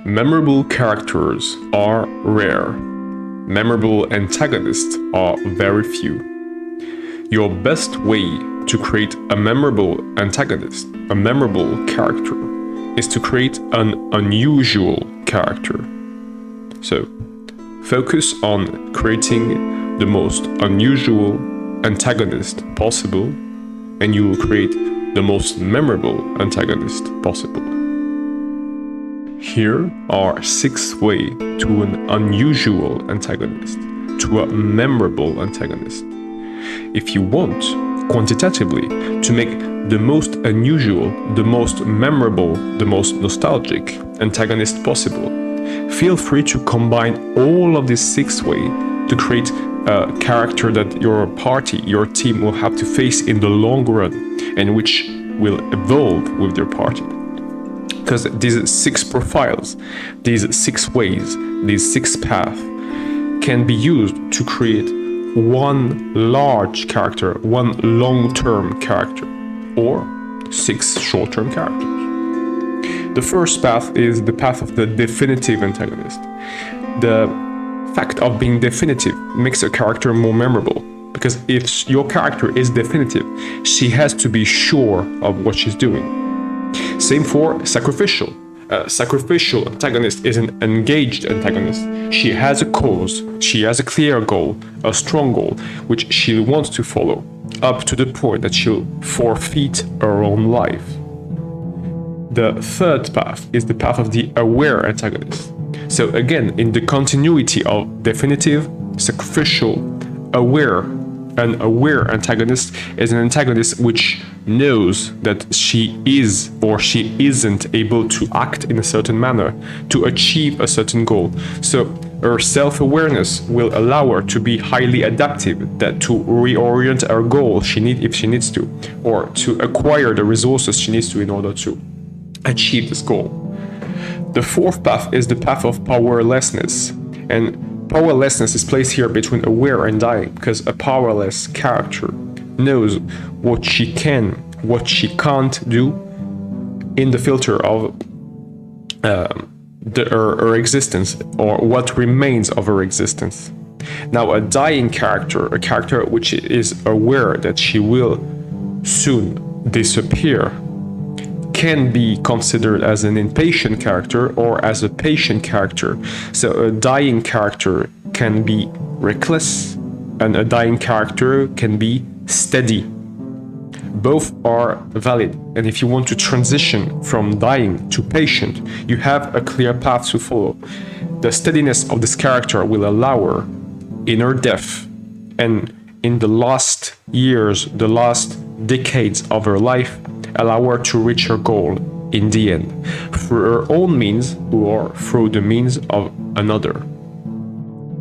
Memorable characters are rare. Memorable antagonists are very few. Your best way to create a memorable antagonist, a memorable character, is to create an unusual character. So, focus on creating the most unusual antagonist possible, and you will create the most memorable antagonist possible. Here are 6 ways to an unusual antagonist, to a memorable antagonist. If you want, quantitatively, to make the most unusual, the most memorable, the most nostalgic antagonist possible, feel free to combine all of these 6 ways to create a character that your party, your team will have to face in the long run and which will evolve with their party. Because these 6 profiles, these 6 ways, these 6 paths can be used to create one large character, one long-term character, or 6 short-term characters. The first path is the path of the definitive antagonist. The fact of being definitive makes a character more memorable, because if your character is definitive, she has to be sure of what she's doing. Same for Sacrificial. A sacrificial antagonist is an engaged antagonist. She has a cause, she has a clear goal, a strong goal, which she wants to follow, up to the point that she'll forfeit her own life. The third path is the path of the aware antagonist. So again, in the continuity of definitive, sacrificial, aware, an aware antagonist is an antagonist which knows that she is or she isn't able to act in a certain manner to achieve a certain goal. So her self-awareness will allow her to be highly adaptive, that to reorient her goal if she needs to, or to acquire the resources she needs to in order to achieve this goal. The fourth path is the path of powerlessness, and powerlessness is placed here between aware and dying, because a powerless character knows what she can, what she can't do in the filter of her existence, or what remains of her existence. Now, a dying character, a character which is aware that she will soon disappear, can be considered as an impatient character or as a patient character. So a dying character can be reckless, and a dying character can be steady. Both are valid, and if you want to transition from dying to patient, you have a clear path to follow. The steadiness of this character will allow her, in her death and in the last years, the last decades of her life, allow her to reach her goal in the end, through her own means or through the means of another.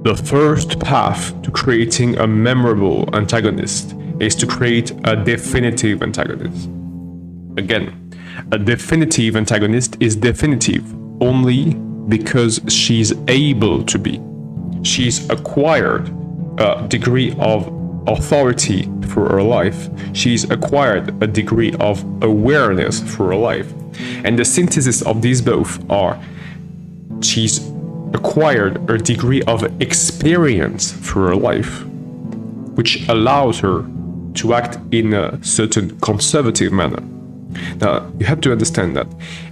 The first path to creating a memorable antagonist is to create a definitive antagonist. Again, a definitive antagonist is definitive only because she's able to be. She's acquired a degree of authority through her life. She's acquired a degree of awareness through her life. And the synthesis of these both are she's acquired a degree of experience through her life, which allows her to act in a certain conservative manner. Now, you have to understand that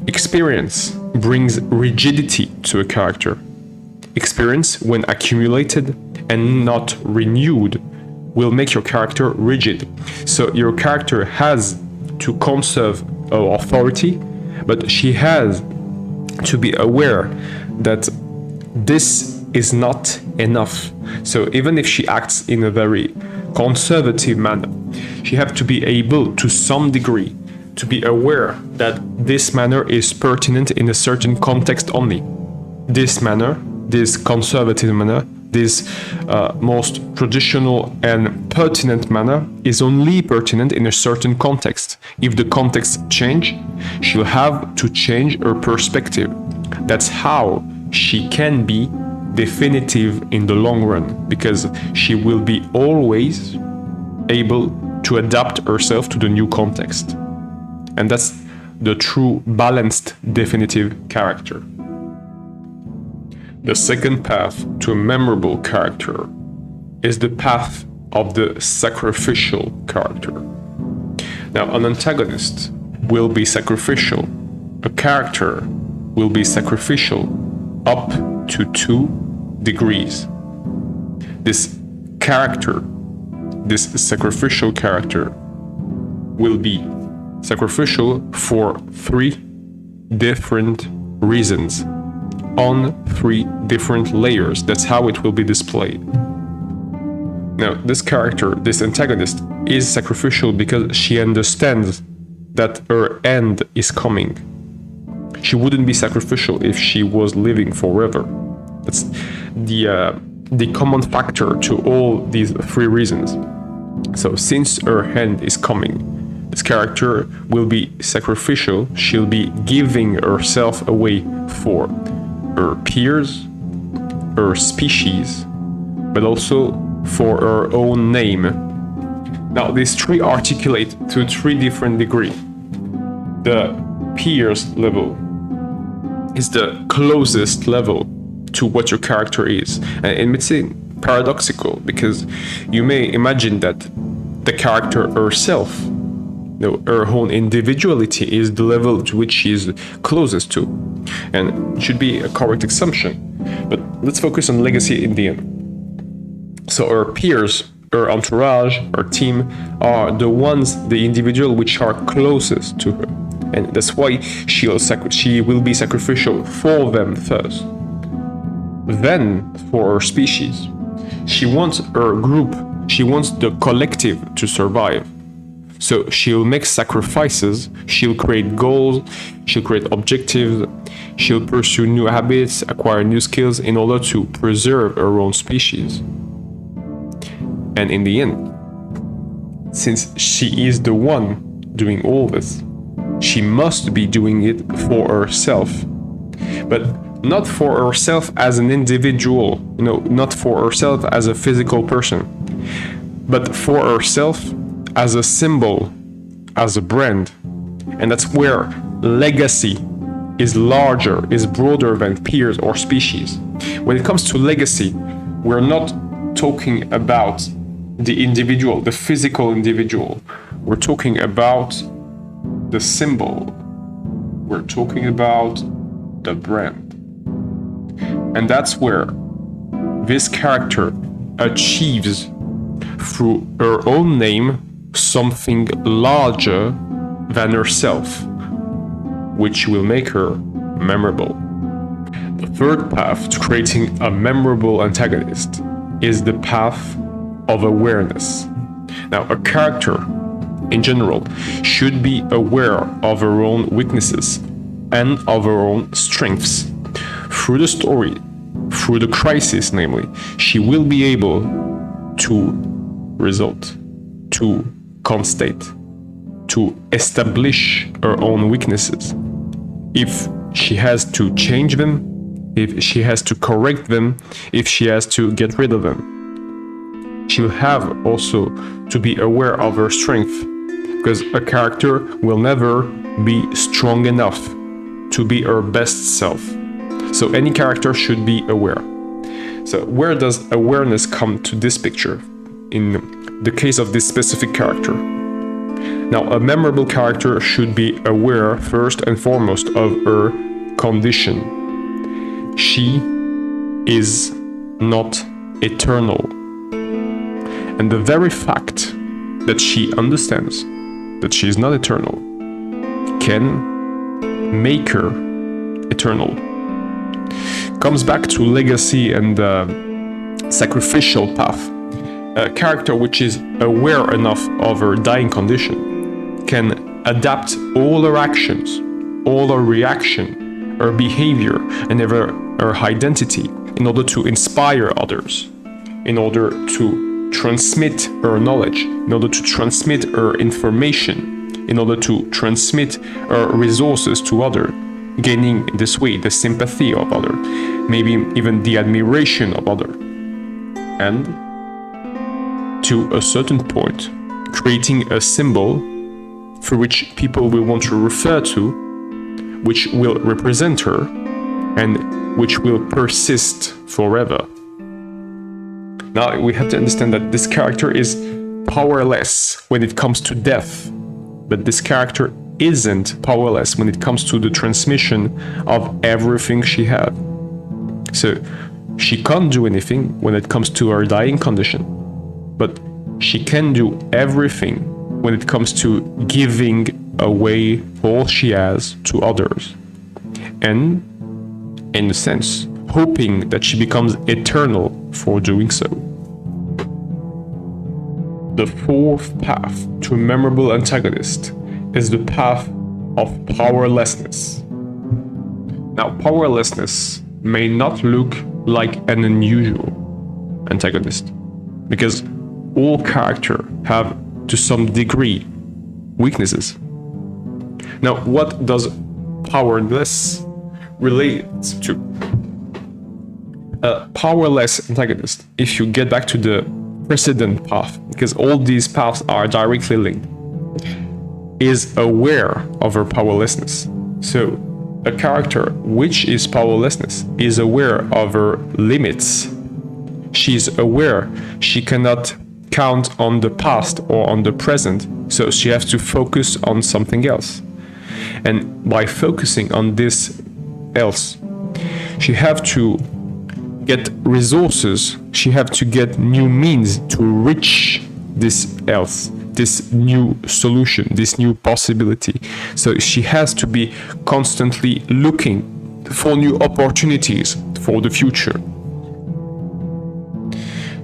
experience brings rigidity to a character. Experience, when accumulated and not renewed, will make your character rigid. So your character has to conserve her authority, but she has to be aware that this is not enough. So even if she acts in a very conservative manner, she has to be able, to some degree, to be aware that this manner is pertinent in a certain context only. This manner, this conservative manner, this most traditional and pertinent manner is only pertinent in a certain context. If the context change, she'll have to change her perspective. That's how she can be definitive in the long run, because she will be always able to adapt herself to the new context. And that's the true balanced definitive character. The second path to a memorable character is the path of the sacrificial character. Now, an antagonist will be sacrificial. A character will be sacrificial up to 2 degrees. This character, this sacrificial character, will be sacrificial for 3 different reasons on 3 different layers. That's how it will be displayed. Now, this character, this antagonist, is sacrificial because she understands that her end is coming. She wouldn't be sacrificial if she was living forever. That's the common factor to all these 3 reasons. So since her end is coming, this character will be sacrificial. She'll be giving herself away for her peers, her species, but also for her own name. Now, these 3 articulate to 3 different degrees. The peers level is the closest level to what your character is. And it may seem paradoxical because you may imagine that the character herself, her own individuality, is the level to which she is closest to. And it should be a correct assumption. But let's focus on legacy in the end. So her peers, her entourage, her team are the ones, the individual which are closest to her. And that's why she will be sacrificial for them first. Then for her species. She wants her group, she wants the collective to survive. So she'll make sacrifices, she'll create goals, she'll create objectives, she'll pursue new habits, acquire new skills in order to preserve her own species. And in the end, since she is the one doing all this, she must be doing it for herself. But not for herself as an individual, not for herself as a physical person, but for herself as a symbol, as a brand. And that's where legacy is larger, is broader than peers or species. When it comes to legacy, we're not talking about the individual, the physical individual. We're talking about the symbol. We're talking about the brand. And that's where this character achieves, through her own name, something larger than herself, which will make her memorable. The third path to creating a memorable antagonist is the path of awareness. Now, a character in general should be aware of her own weaknesses and of her own strengths. Through the story, through the crisis, namely, she will be able to result, to constate, to establish her own weaknesses. If she has to change them, if she has to correct them, if she has to get rid of them, she'll have also to be aware of her strength, because a character will never be strong enough to be her best self. So any character should be aware. So where does awareness come to this picture in the case of this specific character? Now, a memorable character should be aware first and foremost of her condition. She is not eternal. And the very fact that she understands that she is not eternal can make her eternal. Comes back to legacy and the sacrificial path. A character which is aware enough of her dying condition can adapt all her actions, all her reaction, her behavior, and her identity in order to inspire others, in order to transmit her knowledge, in order to transmit her information, in order to transmit her resources to others, gaining this way the sympathy of others, maybe even the admiration of others. And to a certain point, creating a symbol through which people will want to refer to, which will represent her, and which will persist forever. Now we have to understand that this character is powerless when it comes to death, but this character isn't powerless when it comes to the transmission of everything she had. So she can't do anything when it comes to her dying condition, but she can do everything when it comes to giving away all she has to others, and in a sense hoping that she becomes eternal for doing so. The fourth path to a memorable antagonist is the path of powerlessness. Now, powerlessness may not look like an unusual antagonist, because all characters have, to some degree, weaknesses. Now, what does powerless relate to? A powerless antagonist, if you get back to the precedent path, because all these paths are directly linked, is aware of her powerlessness. So a character which is powerlessness is aware of her limits. She's aware she cannot count on the past or on the present, so she has to focus on something else. And by focusing on this else, she have to get resources, she have to get new means to reach this else, this new solution, this new possibility. So she has to be constantly looking for new opportunities for the future.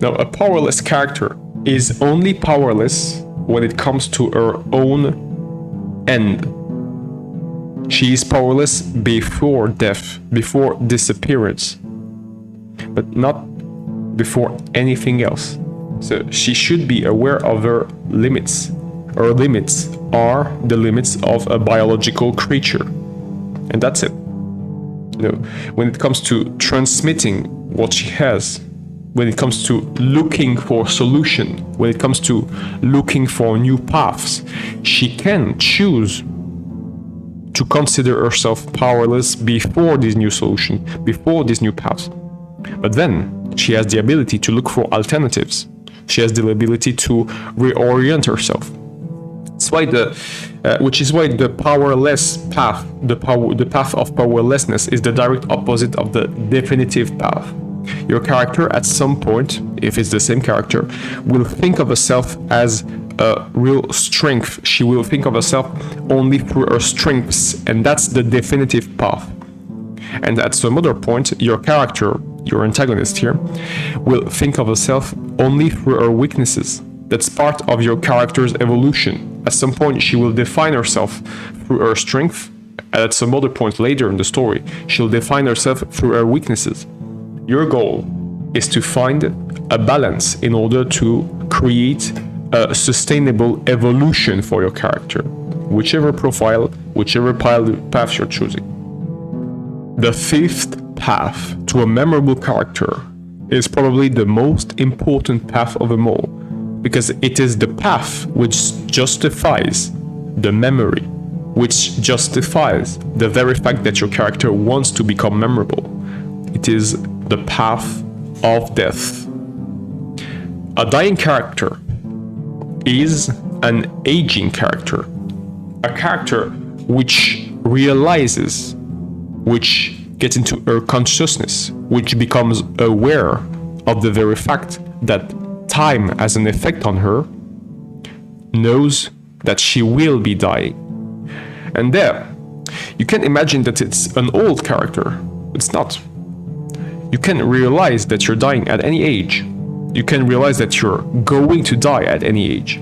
Now, a powerless character is only powerless when it comes to her own end. She is powerless before death, before disappearance, but not before anything else. So she should be aware of her limits. Her limits are the limits of a biological creature, and that's it. When it comes to transmitting what she has, when it comes to looking for solution, when it comes to looking for new paths, she can choose to consider herself powerless before this new solution, before this new path. But then she has the ability to look for alternatives. She has the ability to reorient herself. That's why which is why the powerless path, the path of powerlessness, is the direct opposite of the definitive path. Your character, at some point, if it's the same character, will think of herself as a real strength. She will think of herself only through her strengths, and that's the definitive path. And at some other point, your character, your antagonist here, will think of herself only through her weaknesses. That's part of your character's evolution. At some point, she will define herself through her strength, and at some other point later in the story, she'll define herself through her weaknesses. Your goal is to find a balance in order to create a sustainable evolution for your character, whichever profile, whichever path you're choosing. The fifth path to a memorable character is probably the most important path of them all, because it is the path which justifies the memory, which justifies the very fact that your character wants to become memorable. It is the path of death. A dying character is an aging character, a character which realizes, which gets into her consciousness, which becomes aware of the very fact that time has an effect on her, knows that she will be dying. And there, you can imagine that it's an old character. It's not. You can realize that you're dying at any age. You can realize that you're going to die at any age.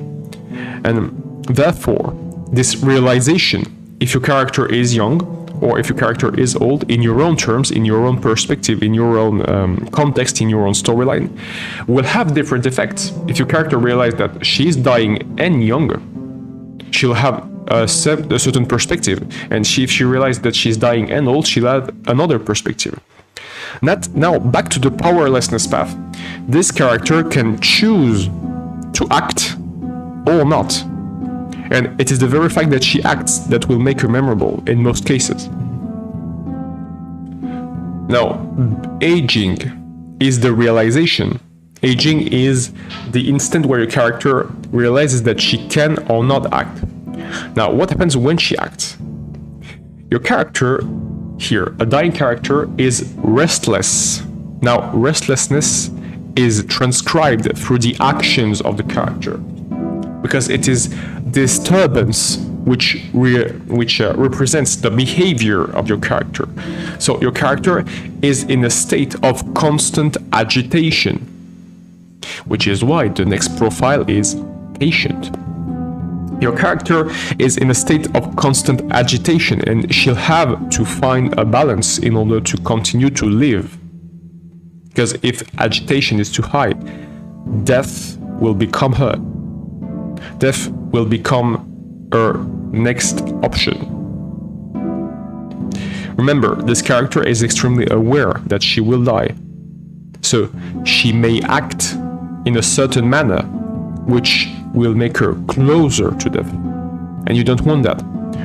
And therefore, this realization, if your character is young, or if your character is old, in your own terms, in your own perspective, in your own context, in your own storyline, will have different effects. If your character realizes that she's dying and younger, she'll have a certain perspective. And if she realizes that she's dying and old, she'll have another perspective. Now, back to the powerlessness path. This character can choose to act or not. And it is the very fact that she acts that will make her memorable in most cases. Now, aging is the realization. Aging is the instant where your character realizes that she can or not act. Now, what happens when she acts? Your character here, a dying character, is restless. Now, restlessness is transcribed through the actions of the character, because it is disturbance which represents the behavior of your character. So your character is in a state of constant agitation, which is why the next profile is patient. Your character is in a state of constant agitation, and she'll have to find a balance in order to continue to live. Because if agitation is too high, death will become her. Death will become her next option. Remember, this character is extremely aware that she will die. So she may act in a certain manner which will make her closer to death. And you don't want that.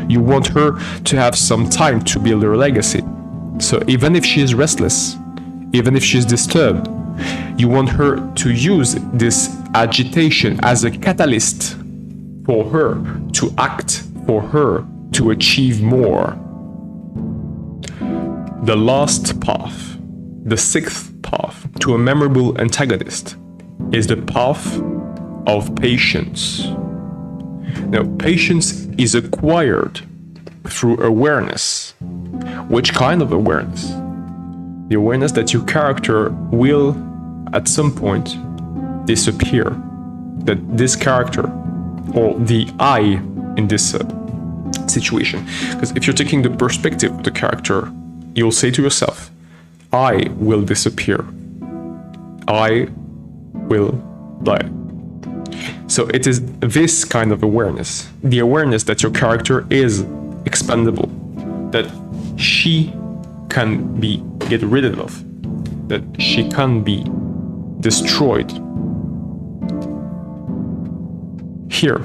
You want her to have some time to build her legacy. So even if she is restless, even if she's disturbed, you want her to use this agitation as a catalyst for her to act, for her to achieve more. The last path, the sixth path to a memorable antagonist, is the path of patience. Now, patience is acquired through awareness. Which kind of awareness? The awareness that your character will, at some point, disappear. That this character, or the I in this situation. Because if you're taking the perspective of the character, you'll say to yourself, I will disappear. I will die. So it is this kind of awareness, the awareness that your character is expendable, that she can be get rid of, that she can be destroyed. Here,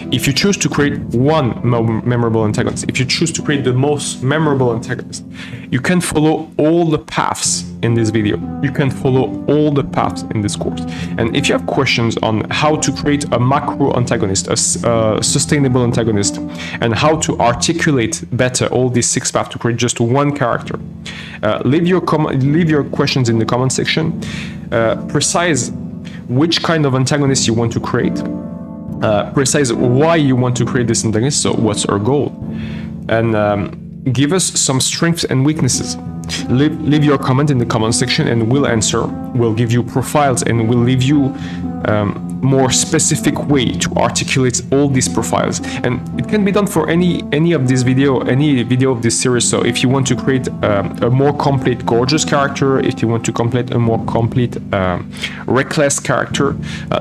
if you choose to create one memorable antagonist, if you choose to create the most memorable antagonist, you can follow all the paths in this video. You can follow all the paths in this course. And if you have questions on how to create a macro antagonist, a sustainable antagonist, and how to articulate better all these 6 paths to create just one character, leave your questions in the comment section. Precise which kind of antagonist you want to create. Precise why you want to create this antagonist, so what's our goal, and give us some strengths and weaknesses. Leave your comment in the comment section and we'll answer. We'll give you profiles and we'll leave you more specific way to articulate all these profiles. And it can be done for any of this video, any video of this series. So if you want to create a more complete gorgeous character, if you want to complete a more complete reckless character,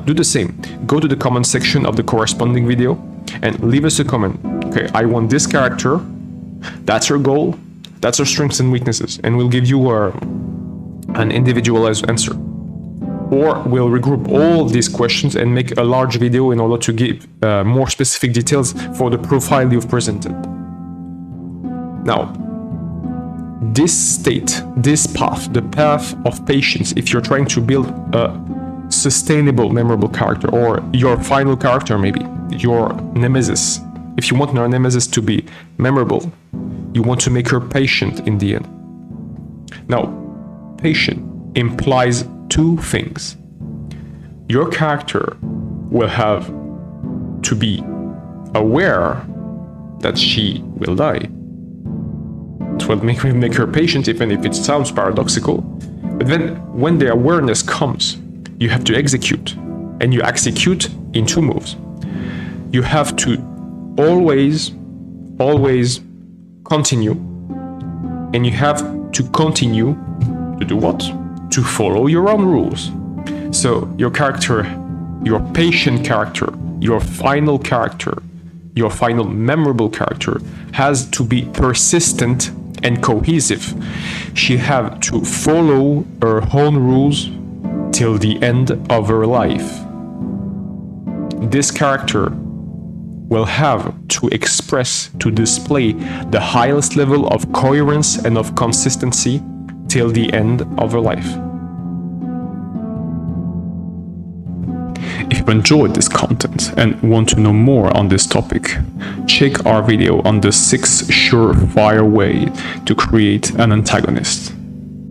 do the same. Go to the comment section of the corresponding video and leave us a comment. Okay, I want this character. That's your goal. That's our strengths and weaknesses, and we'll give you an individualized answer. Or we'll regroup all these questions and make a large video in order to give more specific details for the profile you've presented. Now, this state, this path, the path of patience, if you're trying to build a sustainable, memorable character, or your final character maybe, your nemesis, if you want your nemesis to be memorable, you want to make her patient in the end. Now, patient implies 2 things. Your character will have to be aware that she will die. It will make her patient, even if it sounds paradoxical. But then, when the awareness comes, you have to execute. And you execute in 2 moves. You have to always continue, and you have to continue to do what? To follow your own rules. So your character, your patient character, your final memorable character has to be persistent and cohesive. She have to follow her own rules till the end of her life. This character will have to express, to display the highest level of coherence and of consistency till the end of her life. If you enjoyed this content and want to know more on this topic, check our video on the 6 surefire way to create an antagonist.